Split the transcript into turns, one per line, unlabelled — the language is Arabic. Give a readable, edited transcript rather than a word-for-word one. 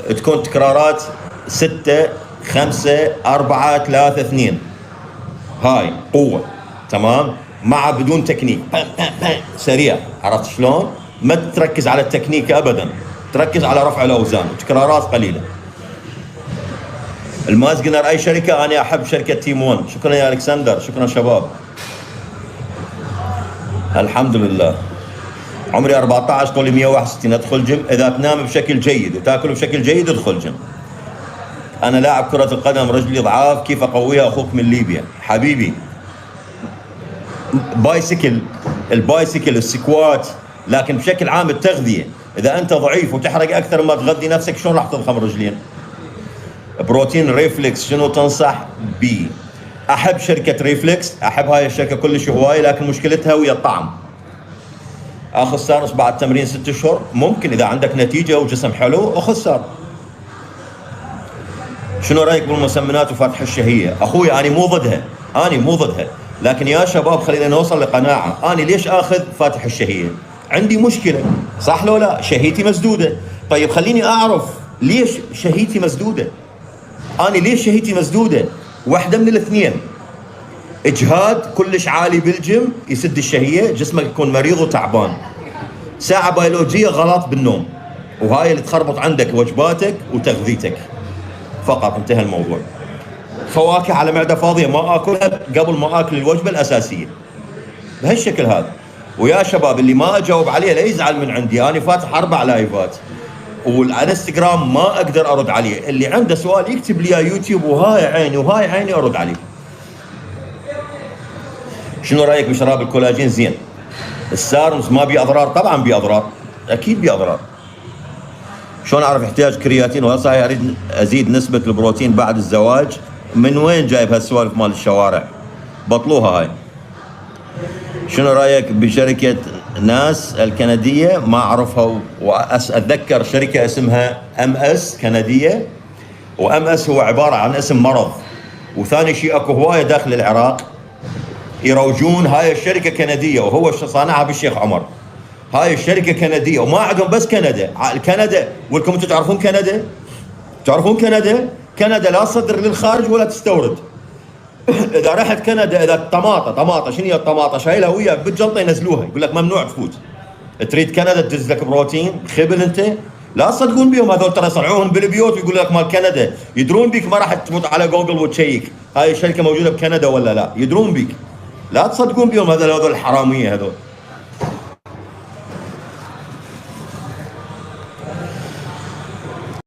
تكون تكرارات 6 5 4 3 2. هاي قوة تمام، مع بدون تكنيك سريع. عرفت شلون؟ ما تركز على التكنيك ابدا، تركز على رفع الاوزان وتكرارات قليلة. الماس جنر اي شركة؟ انا احب شركة تيم 1. شكرا يا الكسندر، شكرا شباب. الحمد لله. عمري 14، طولي 161. ادخل جيم اذا تنام بشكل جيد وتاكل بشكل جيد، ادخل جيم. انا لاعب كرة القدم، رجلي ضعاف، كيف اقويها؟ اخوك من ليبيا حبيبي. بايسكل، البايسكل، السكوات، لكن بشكل عام التغذية. اذا انت ضعيف وتحرق اكثر ما تغذي نفسك، شلون راح تضخم رجلين؟ بروتين ريفلكس، شنو تنصح بي؟ احب شركة ريفلكس، احب هاي الشركة كلش هواية، لكن مشكلتها ويا الطعم. اخذ سارس بعد تمرين 6 اشهر، ممكن اذا عندك نتيجة وجسم حلو اخذ سار. شنو رايك بالمسمنات وفتح الشهية؟ اخوي انا مو ضدها، لكن يا شباب خلينا نوصل لقناعة. انا ليش اخذ فاتح الشهية؟ عندي مشكلة، صح لو لا؟ شهيتي مسدودة. طيب خليني اعرف ليش شهيتي مسدودة. انا ليش شهيتي مسدودة؟ واحدة من الاثنين، اجهاد كلش عالي بالجيم يسد الشهية، جسمك يكون مريض وتعبان. ساعة بيولوجية غلط بالنوم، وهاي اللي تخربط عندك وجباتك وتغذيتك. فقط انتهى الموضوع. فواكه على معدة فاضية ما اكلها قبل ما اكل الوجبة الاساسية بهالشكل هذا. ويا شباب اللي ما اجاوب عليه لا يزعل من عندي، انا فاتح 4 لايفات والانستغرام ما اقدر ارد عليه. اللي عنده سؤال يكتب لي يا يوتيوب، وهاي عيني ارد عليه. شنو رايك بشراب الكولاجين؟ زين. السارمز ما بي اضرار؟ طبعا بي اضرار، اكيد بي اضرار. شلون اعرف احتياج كرياتين؟ والله صحيح اريد ازيد نسبة البروتين بعد الزواج. من وين جايب هالسوالف مال الشوارع؟ بطلوها هاي. شنو رايك بشركة ناس الكندية؟ ما اعرفها، واتذكر شركة اسمها MS كندية، وMS هو عبارة عن اسم مرض. وثاني شيء اكو هواية داخل العراق يروجون هاي الشركة كندية، وهو صانعها بالشيخ عمر. هاي الشركة كندية وما عندهم بس كندا. كندا ولكم انتم تعرفون كندا؟ تعرفون كندا؟ كندا لا تصدر للخارج ولا تستورد. اذا رحت كندا، اذا طماطه شنو هي الطماطه؟ شايلها وياك بالجنطه ينزلوها، يقول لك ممنوع تفوت. تريد كندا تدز لك بروتين خبل، انت لا تصدقون بيهم هذول، ترى يصنعوهم بالبيوت ويقول لك مال كندا. يدرون بيك، ما راح تفوت على جوجل وتشيك هاي الشركه موجوده بكندا ولا لا، يدرون بيك. لا تصدقون بيهم هذول الحراميه هذول.